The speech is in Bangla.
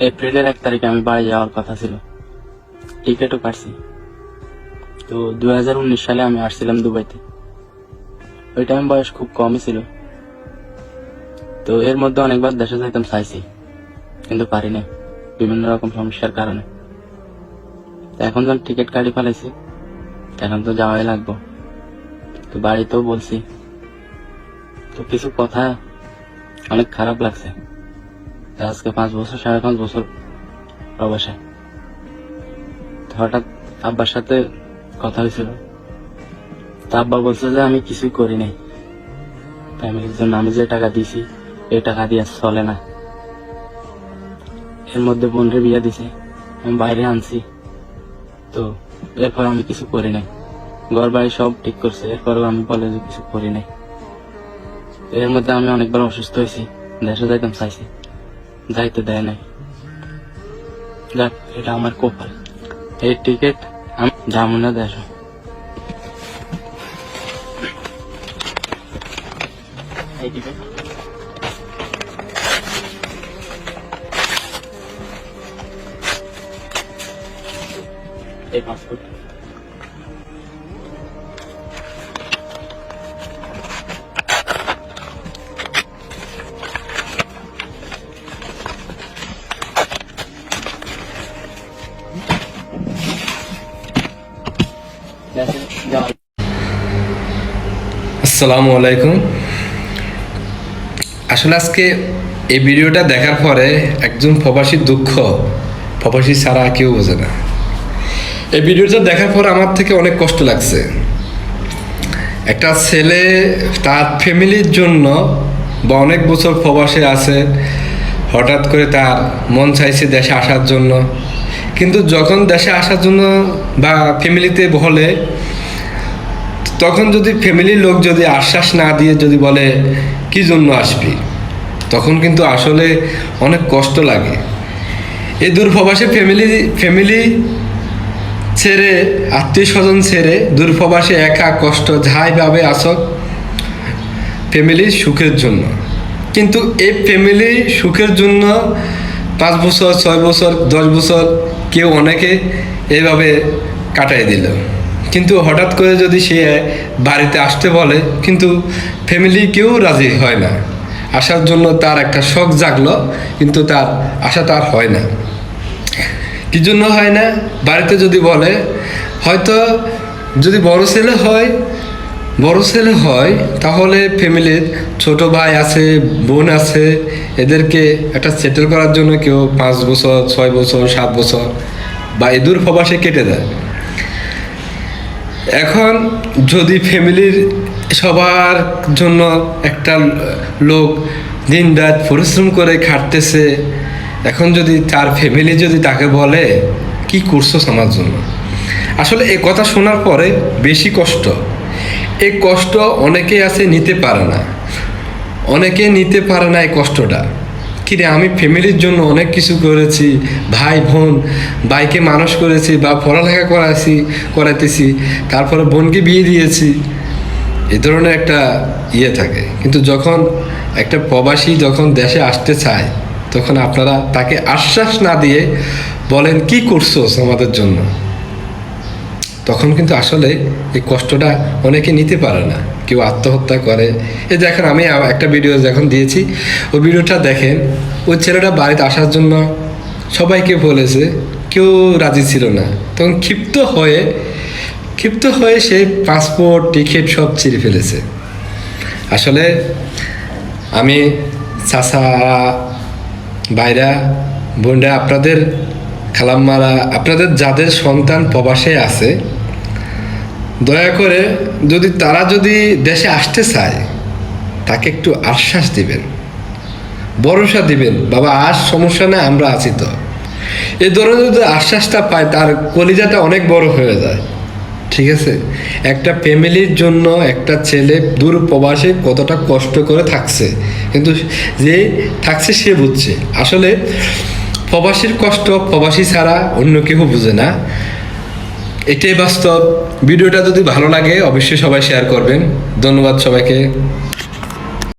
এপ্রিলের 1 তারিখে আমি বাড়ি যাওয়ার কথা ছিল, টিকিটও কাটছি। তো 2019 সালে আমি আসছিলাম দুবাইতে। ওই টাইম বয়স খুব কমই ছিল। তো এর মধ্যে অনেকবার দেশে যাইতাম চাইছি, কিন্তু পারি নাই বিভিন্ন রকম সমস্যার কারণে। তো এখন যখন টিকিট কাটি ফেলাইছি, এখন তো যাওয়াই লাগবো। তো বাড়িতেও বলছি। তো কিছু কথা অনেক খারাপ লাগছে। আজকে 5 বছর 5.5 বছর প্রবাসে। হঠাৎ আব্বার সাথে কথা হয়েছিল। তা আব্বা বলছে যে আমি কিছুই করি নাই, ফ্যামিলির জন্য আমি যে টাকা দিছি এই টাকা দিয়ে চলে না। এর মধ্যে বোনরে বিয়ে দিছে, আমি বাইরে আনছি। তো এরপর আমি কিছু করি নাই, ঘর বাড়ি সব ঠিক করছে, এরপরেও আমি বলে যে কিছু করি নাই। এর মধ্যে আমি অনেকবার অসুস্থ হয়েছি, দেশে যাইতাম চাইছি, যাইতে দেয় নাই। যাক, এটা আমার কপাল। এই টিকিট আমি যাবো না দেশ। এই টিকিট এই পাসপোর্ট আসসালামু আলাইকুম। আসলে আজকে এই ভিডিওটা দেখার পরে একজন প্রবাসীর দুঃখ প্রবাসী ছাড়া কেউ বোঝে না। এই ভিডিওটা দেখার পর আমার থেকে অনেক কষ্ট লাগছে। একটা ছেলে তার ফ্যামিলির জন্য বা অনেক বছর প্রবাসে আছে, হঠাৎ করে তার মন চাইছে দেশে আসার জন্য, কিন্তু যখন দেশে আসার জন্য বা ফ্যামিলিতে বলে, তখন যদি ফ্যামিলির লোক যদি আশ্বাস না দিয়ে যদি বলে কি জন্য আসবি, তখন কিন্তু আসলে অনেক কষ্ট লাগে। এই দূরপ্রবাসে ফ্যামিলি ছেড়ে, আত্মীয় স্বজন ছেড়ে দূরপ্রবাসে একা কষ্ট যাই ভাবে আসক ফ্যামিলির সুখের জন্য। কিন্তু এই ফ্যামিলি সুখের জন্য 5 বছর 6 বছর 10 বছর কেউ অনেকে এইভাবে কাটাই দিল। কিন্তু হঠাৎ করে যদি সে বাড়িতে আসতে বলে, কিন্তু ফ্যামিলি কেউ রাজি হয় না আসার জন্য। তার একটা শখ জাগলো, কিন্তু তার আশা তার হয় না। কি জন্য হয় না? বাড়িতে যদি বলে, হয়তো যদি বড় ছেলে হয় তাহলে ফ্যামিলির ছোট ভাই আছে, বোন আছে, এদেরকে একটা সেটেল করার জন্য কেউ 5 বছর 6 বছর 7 বছর বা এই দূর প্রবাসে কেটে দেয়। এখন যদি ফ্যামিলির সবার জন্য একটা লোক দিন রাত পরিশ্রম করে খাটতেছে, এখন যদি তার ফ্যামিলি যদি তাকে বলে কি করছো আমার জন্য, আসলে এই কথা শোনার পরে বেশি কষ্ট। এই কষ্ট অনেকে আছে নিতে পারে না, এই কষ্টটা। কিরে, আমি ফ্যামিলির জন্য অনেক কিছু করেছি, ভাই বোন, ভাইকে মানুষ করেছি বা পড়ালেখা করাইতেছি, তারপরে বোনকে বিয়ে দিয়েছি, এই ধরনের একটা থাকে। কিন্তু যখন একটা প্রবাসী যখন দেশে আসতে চায়, তখন আপনারা তাকে আশ্বাস না দিয়ে বলেন কি করছো আমাদের জন্য, তখন কিন্তু আসলে এই কষ্টটা অনেকে নিতে পারে না, কেউ আত্মহত্যা করে। এই দেখেন, আমি একটা ভিডিও যখন দিয়েছি, ওই ভিডিওটা দেখেন, ওই ছেলেটা বাড়িতে আসার জন্য সবাইকে বলেছে, কেউ রাজি ছিল না। তখন ক্ষিপ্ত হয়ে সে পাসপোর্ট টিকিট সব ছিঁড়ে ফেলেছে। আসলে আমি চাচারা, ভাইরা, বোনরা, আপনাদের খালাম্মারা, আপনাদের যাদের সন্তান প্রবাসে আছে, দয়া করে তারা যদি দেশে আসতে চায়, তাকে একটু আশ্বাস দিবেন, ভরসা দিবেন, বাবা আজ সমস্যা নেই, আমরা আছি তো। এই ধরনের যদি আশ্বাসটা পায়, তার কলিজাটা অনেক বড় হয়ে যায়। ঠিক আছে? একটা ফ্যামিলির জন্য একটা ছেলে দূর প্রবাসে কতটা কষ্ট করে থাকছে, কিন্তু যে থাকছে সে বুঝছে। আসলে প্রবাসীর কষ্ট প্রবাসী ছাড়া অন্য কেউ বুঝে না, এটাই বাস্তব। ভিডিওটা যদি ভালো লাগে অবশ্যই সবাই শেয়ার করবেন। ধন্যবাদ সবাইকে।